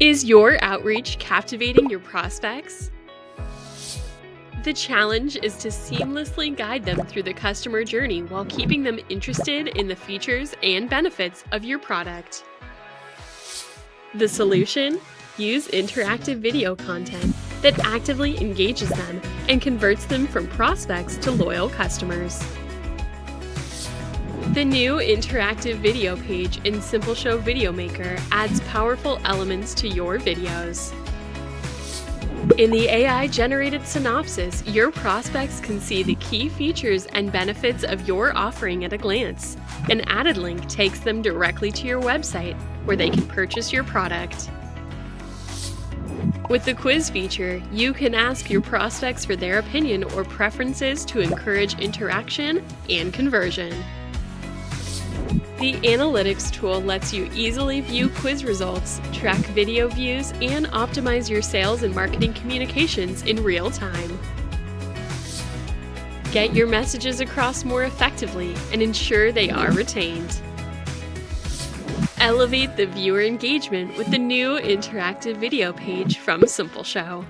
Is your outreach captivating your prospects? The challenge is to seamlessly guide them through the customer journey while keeping them interested in the features and benefits of your product. The solution? Use interactive video content that actively engages them and converts them from prospects to loyal customers. The new interactive video page in simpleshow Video Maker adds powerful elements to your videos. In the AI-generated synopsis, your prospects can see the key features and benefits of your offering at a glance. An added link takes them directly to your website, where they can purchase your product. With the quiz feature, you can ask your prospects for their opinion or preferences to encourage interaction and conversion. The analytics tool lets you easily view quiz results, track video views, and optimize your sales and marketing communications in real time. Get your messages across more effectively and ensure they are retained. Elevate the viewer engagement with the new interactive video page from simpleshow.